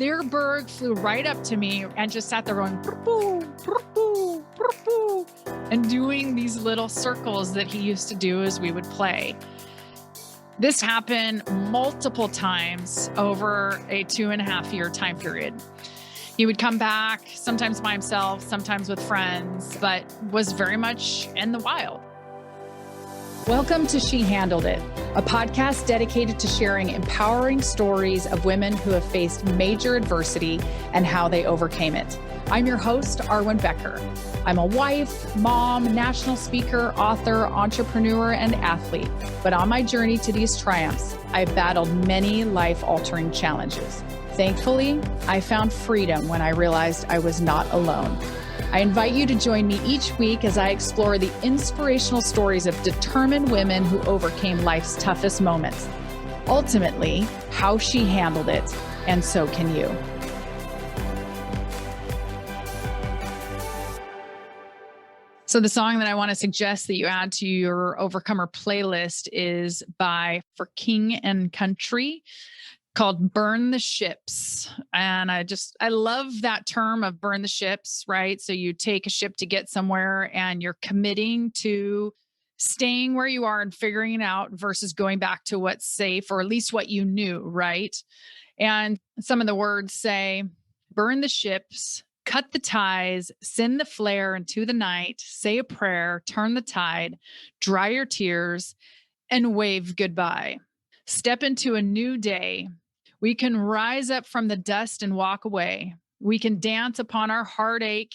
Their Burg flew right up to me and just sat there going, "Purr-poo, purr-poo, purr-poo," and doing these little circles that he used to do as we would play. This happened multiple times over a 2.5-year time period. He would come back, sometimes by himself, sometimes with friends, but was very much in the wild. Welcome to She Handled It, a podcast dedicated to sharing empowering stories of women who have faced major adversity and how they overcame it. I'm your host, Arwen Becker. I'm a wife, mom, national speaker, author, entrepreneur, and athlete. But on my journey to these triumphs, I've battled many life-altering challenges. Thankfully, I found freedom when I realized I was not alone. I invite you to join me each week as I explore the inspirational stories of determined women who overcame life's toughest moments. Ultimately, how she handled it, and so can you. So the song that I want to suggest that you add to your Overcomer playlist is by For King and Country, called Burn the Ships. And I love that term of burn the ships, right? So you take a ship to get somewhere and you're committing to staying where you are and figuring it out versus going back to what's safe, or at least what you knew, right? And some of the words say, burn the ships, cut the ties, send the flare into the night, say a prayer, turn the tide, dry your tears, and wave goodbye. Step into a new day. We can rise up from the dust and walk away. We can dance upon our heartache.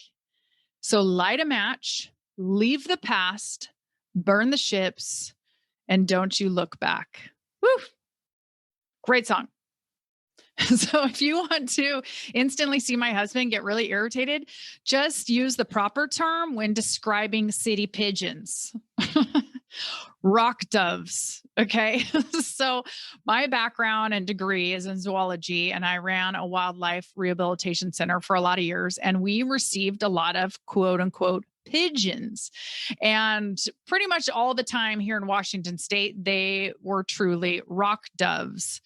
So light a match, leave the past, burn the ships, and don't you look back. Woo! Great song. So if you want to instantly see my husband get really irritated, just use the proper term when describing city pigeons. Rock doves. Okay. So my background and degree is in zoology, and I ran a wildlife rehabilitation center for a lot of years. And we received a lot of quote unquote pigeons. And pretty much all the time here in Washington state, they were truly rock doves.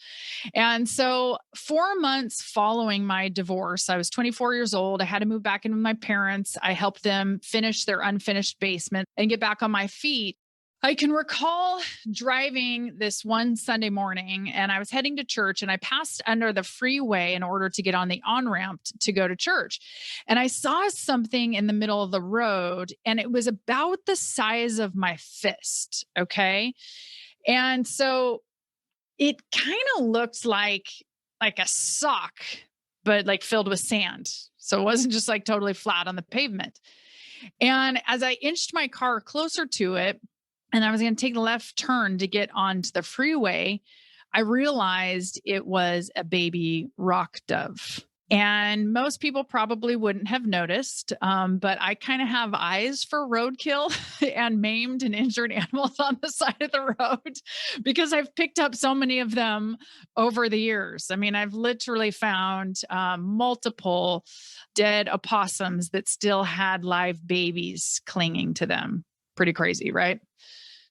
And so 4 months following my divorce, I was 24 years old. I had to move back in with my parents. I helped them finish their unfinished basement and get back on my feet. I can recall driving this one Sunday morning, and I was heading to church, and I passed under the freeway in order to get on the on-ramp to go to church. And I saw something in the middle of the road, and it was about the size of my fist. Okay. And so it kind of looked like a sock, but like filled with sand. So it wasn't just like totally flat on the pavement. And as I inched my car closer to it, and I was going to take the left turn to get onto the freeway, I realized it was a baby rock dove. And most people probably wouldn't have noticed, but I kind of have eyes for roadkill and maimed and injured animals on the side of the road because I've picked up so many of them over the years. I mean, I've literally found multiple dead opossums that still had live babies clinging to them. Pretty crazy, right?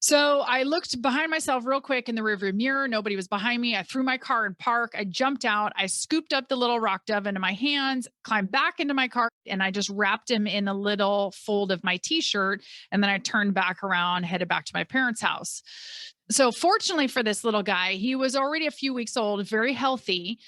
So I looked behind myself real quick in the rearview mirror. Nobody was behind me. I threw my car in park. I jumped out. I scooped up the little rock dove into my hands, climbed back into my car, and I just wrapped him in a little fold of my t-shirt. And then I turned back around, headed back to my parents' house. So fortunately for this little guy, he was already a few weeks old, very healthy,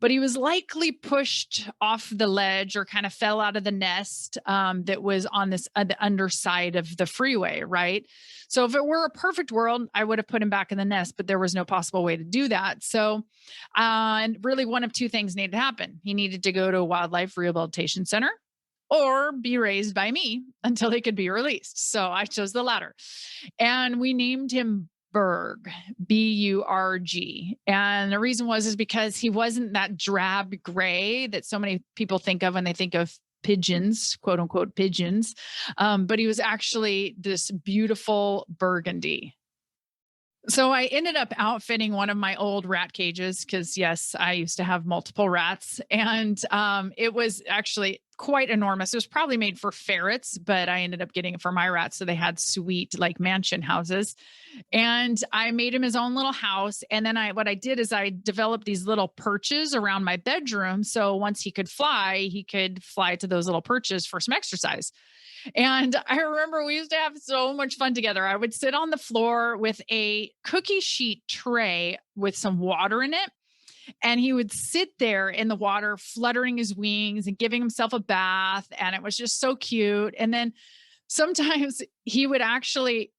but he was likely pushed off the ledge or kind of fell out of the nest that was on the underside of the freeway, right? So if it were a perfect world, I would have put him back in the nest, but there was no possible way to do that. So, and really one of two things needed to happen. He needed to go to a wildlife rehabilitation center or be raised by me until he could be released. So I chose the latter. And we named him Burg, B-U-R-G. And the reason is because he wasn't that drab gray that so many people think of when they think of pigeons, quote unquote pigeons. But he was actually this beautiful burgundy. So I ended up outfitting one of my old rat cages because, yes, I used to have multiple rats, and it was actually quite enormous. It was probably made for ferrets, but I ended up getting it for my rats, so they had sweet like mansion houses. And I made him his own little house. And then what I did is I developed these little perches around my bedroom. So once he could fly to those little perches for some exercise. And I remember we used to have so much fun together. I would sit on the floor with a cookie sheet tray with some water in it. And he would sit there in the water, fluttering his wings and giving himself a bath. And it was just so cute. And then sometimes he would actually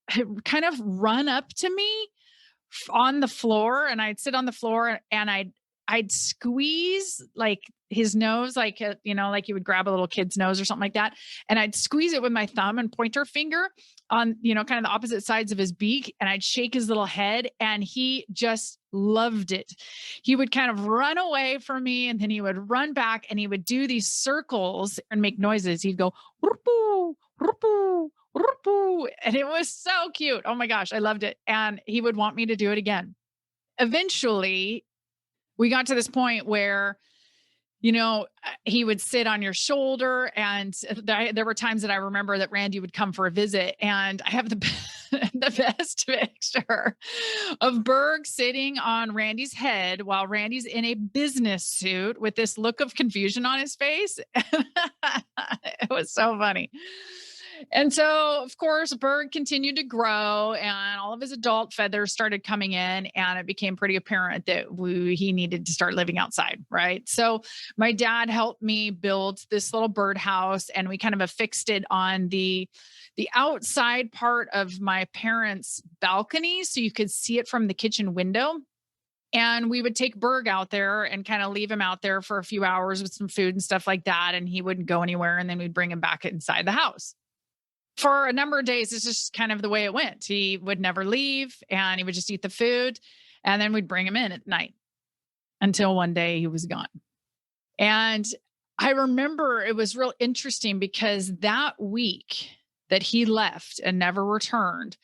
kind of run up to me on the floor, and I'd sit on the floor and I'd squeeze like his nose, like, like you would grab a little kid's nose or something like that. And I'd squeeze it with my thumb and pointer finger on, kind of the opposite sides of his beak. And I'd shake his little head, and he just loved it. He would kind of run away from me, and then he would run back, and he would do these circles and make noises. He'd go, "Whoop-oo, whoop-oo, whoop-oo," and it was so cute. Oh my gosh, I loved it. And he would want me to do it again. Eventually, we got to this point where, he would sit on your shoulder. And there were times that I remember that Randy would come for a visit. And I have the, the best picture of Burg sitting on Randy's head while Randy's in a business suit with this look of confusion on his face. It was so funny. And so, of course, Burg continued to grow, and all of his adult feathers started coming in, and it became pretty apparent that he needed to start living outside, right? So my dad helped me build this little birdhouse, and we kind of affixed it on the outside part of my parents' balcony so you could see it from the kitchen window. And we would take Burg out there and kind of leave him out there for a few hours with some food and stuff like that, and he wouldn't go anywhere, and then we'd bring him back inside the house. For a number of days, it's just kind of the way it went. He would never leave, and he would just eat the food, and then we'd bring him in at night until one day he was gone. And I remember it was real interesting because that week that he left and never returned,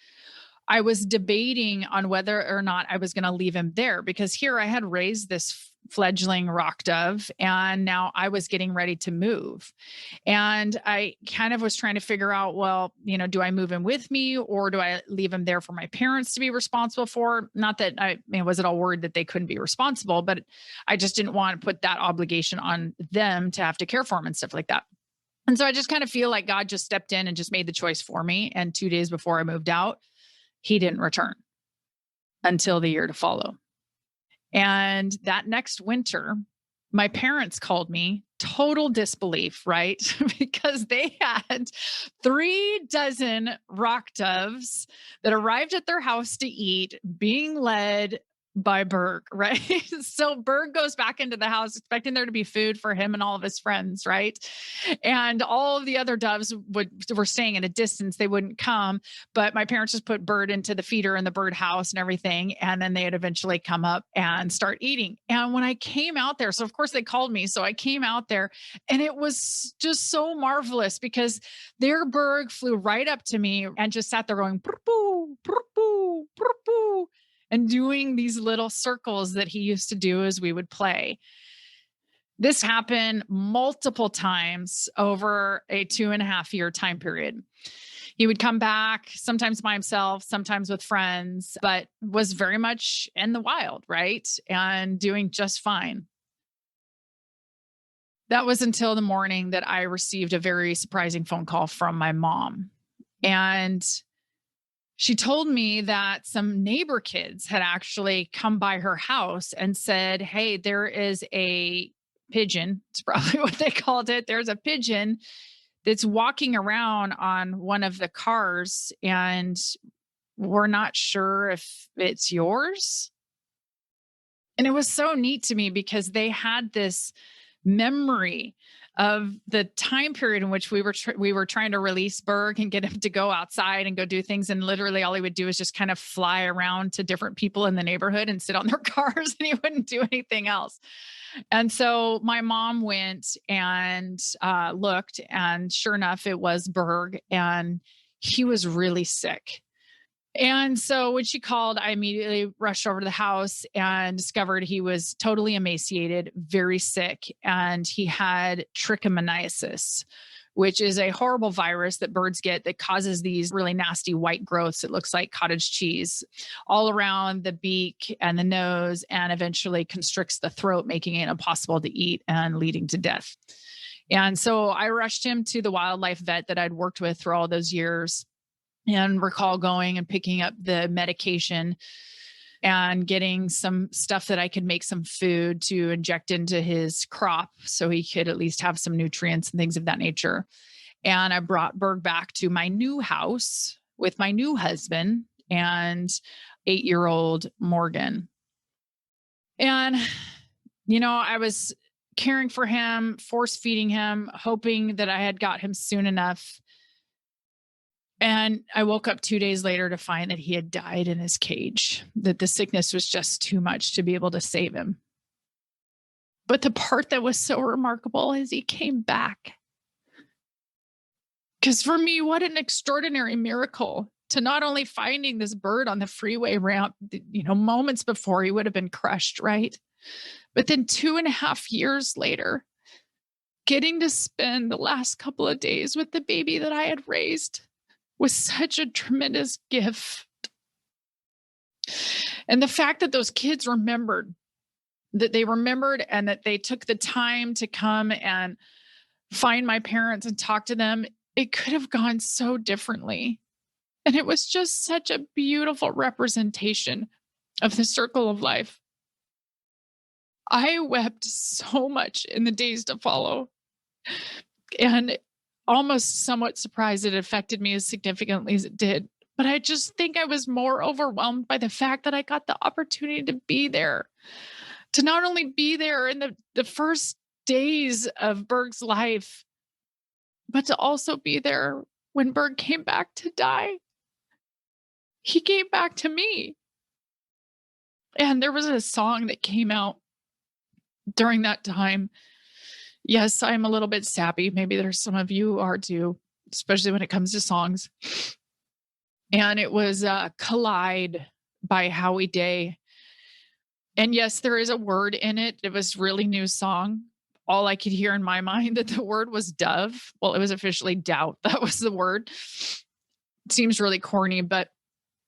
I was debating on whether or not I was going to leave him there, because here I had raised this fledgling rock dove, and now I was getting ready to move. And I kind of was trying to figure out, well, do I move him with me, or do I leave him there for my parents to be responsible for? Not that I wasn't all worried that they couldn't be responsible, but I just didn't want to put that obligation on them to have to care for him and stuff like that. And so I just kind of feel like God just stepped in and just made the choice for me. And 2 days before I moved out, he didn't return until the year to follow. And that next winter, my parents called me, total disbelief, right? Because they had 36 rock doves that arrived at their house to eat, being led by Burg, right? So Burg goes back into the house expecting there to be food for him and all of his friends, right? And all of the other doves were staying at a distance. They wouldn't come, but my parents just put Bird into the feeder in the bird house and everything. And then they'd eventually come up and start eating. And when I came out there, so of course they called me. So I came out there, and it was just so marvelous because their Burg flew right up to me and just sat there going, "Purr-poo, purr-poo, purr-poo," and doing these little circles that he used to do as we would play. This happened multiple times over a 2.5 year time period. He would come back, sometimes by himself, sometimes with friends, but was very much in the wild, right? And doing just fine. That was until the morning that I received a very surprising phone call from my mom. And she told me that some neighbor kids had actually come by her house and said, "Hey, there is a pigeon." It's probably what they called it. "There's a pigeon that's walking around on one of the cars, and we're not sure if it's yours." And it was so neat to me because they had this memory of the time period in which we were trying to release Burg and get him to go outside and go do things. And literally all he would do is just kind of fly around to different people in the neighborhood and sit on their cars, and he wouldn't do anything else. And so my mom went and looked, and sure enough, it was Burg, and he was really sick. And so when she called, I immediately rushed over to the house and discovered he was totally emaciated, very sick, and he had trichomoniasis, which is a horrible virus that birds get that causes these really nasty white growths. It looks like cottage cheese all around the beak and the nose, and eventually constricts the throat, making it impossible to eat and leading to death. And so I rushed him to the wildlife vet that I'd worked with for all those years, and recall going and picking up the medication and getting some stuff that I could make some food to inject into his crop so he could at least have some nutrients and things of that nature. And I brought Burg back to my new house with my new husband and 8-year-old Morgan. And, I was caring for him, force feeding him, hoping that I had got him soon enough. And I woke up 2 days later to find that he had died in his cage, that the sickness was just too much to be able to save him. But the part that was so remarkable is he came back. Because for me, what an extraordinary miracle to not only finding this bird on the freeway ramp, moments before he would have been crushed, right? But then 2.5 years later, getting to spend the last couple of days with the baby that I had raised was such a tremendous gift. And the fact that those kids remembered, and that they took the time to come and find my parents and talk to them, it could have gone so differently. And it was just such a beautiful representation of the circle of life. I wept so much in the days to follow, and almost somewhat surprised it affected me as significantly as it did. But I just think I was more overwhelmed by the fact that I got the opportunity to be there, to not only be there in the first days of Burg's life, but to also be there when Burg came back to die. He came back to me. And there was a song that came out during that time. Yes, I'm a little bit sappy. Maybe there's some of you are too, especially when it comes to songs. And it was Collide by Howie Day. And yes, there is a word in it. It was really new song. All I could hear in my mind that the word was dove. Well, it was officially doubt. That was the word. It seems really corny, but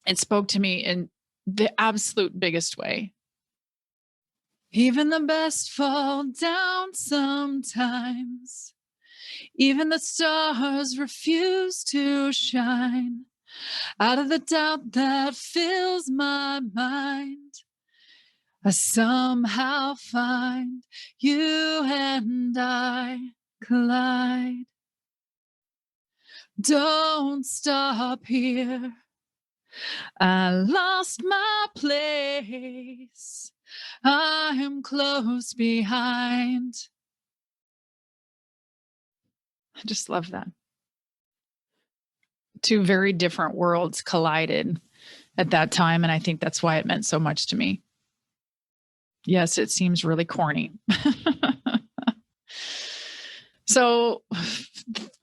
it spoke to me in the absolute biggest way. Even the best fall down sometimes. Even the stars refuse to shine. Out of the doubt that fills my mind, I somehow find you and I collide. Don't stop here. I lost my place. I am close behind. I just love that. Two very different worlds collided at that time, and I think that's why it meant so much to me. Yes, it seems really corny. So,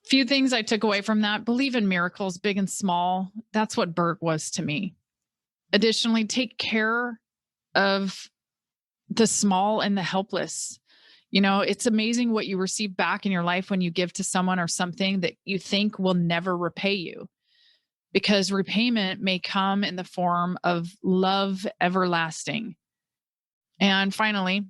few things I took away from that. Believe in miracles, big and small. That's what Burg was to me. Additionally, take care of the small and the helpless. It's amazing what you receive back in your life when you give to someone or something that you think will never repay you, because repayment may come in the form of love everlasting. And finally,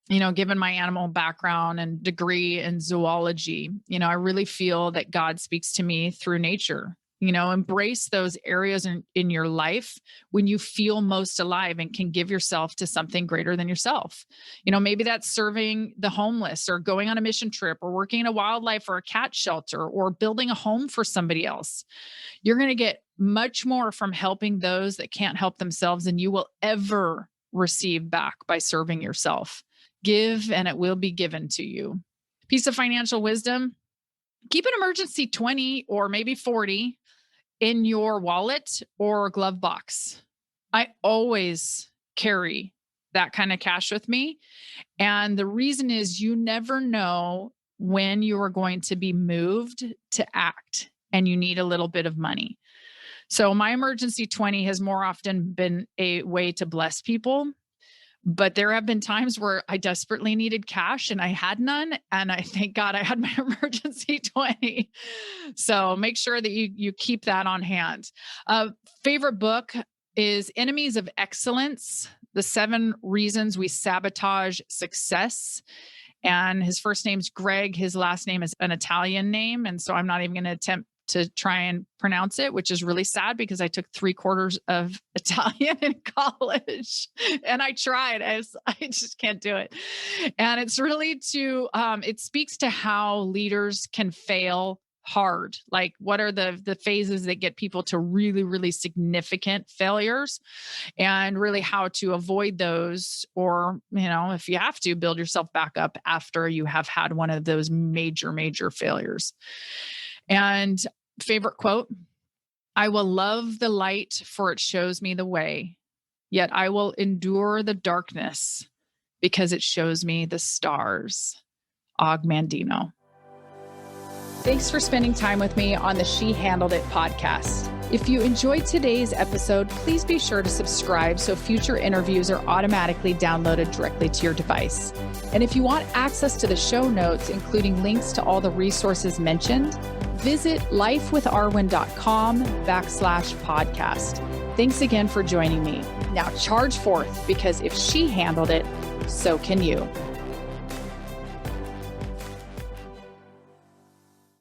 given my animal background and degree in zoology, I really feel that God speaks to me through nature. Embrace those areas in your life when you feel most alive and can give yourself to something greater than yourself. Maybe that's serving the homeless, or going on a mission trip, or working in a wildlife or a cat shelter, or building a home for somebody else. You're going to get much more from helping those that can't help themselves than you will ever receive back by serving yourself. Give and it will be given to you. Piece of financial wisdom: keep an emergency 20 or maybe 40 in your wallet or glove box. I always carry that kind of cash with me. And the reason is you never know when you are going to be moved to act and you need a little bit of money. So my emergency 20 has more often been a way to bless people. But there have been times where I desperately needed cash and I had none. And I thank God I had my emergency 20. So make sure that you keep that on hand. Favorite book is Enemies of Excellence: The 7 Reasons We Sabotage Success. And his first name's Greg. His last name is an Italian name. And so I'm not even going to attempt to try and pronounce it, which is really sad because I took 3/4 of Italian in college and I tried. I just can't do it. And it's really it speaks to how leaders can fail hard. Like, what are the phases that get people to really, really significant failures, and really how to avoid those, or, if you have to, build yourself back up after you have had one of those major, major failures. And favorite quote: I will love the light, for it shows me the way, yet I will endure the darkness because it shows me the stars. Og Mandino. Thanks for spending time with me on the She Handled It podcast. If you enjoyed today's episode, please be sure to subscribe so future interviews are automatically downloaded directly to your device. And if you want access to the show notes, including links to all the resources mentioned, visit lifewitharwen.com/podcast. Thanks again for joining me. Now charge forth, because if she handled it, so can you.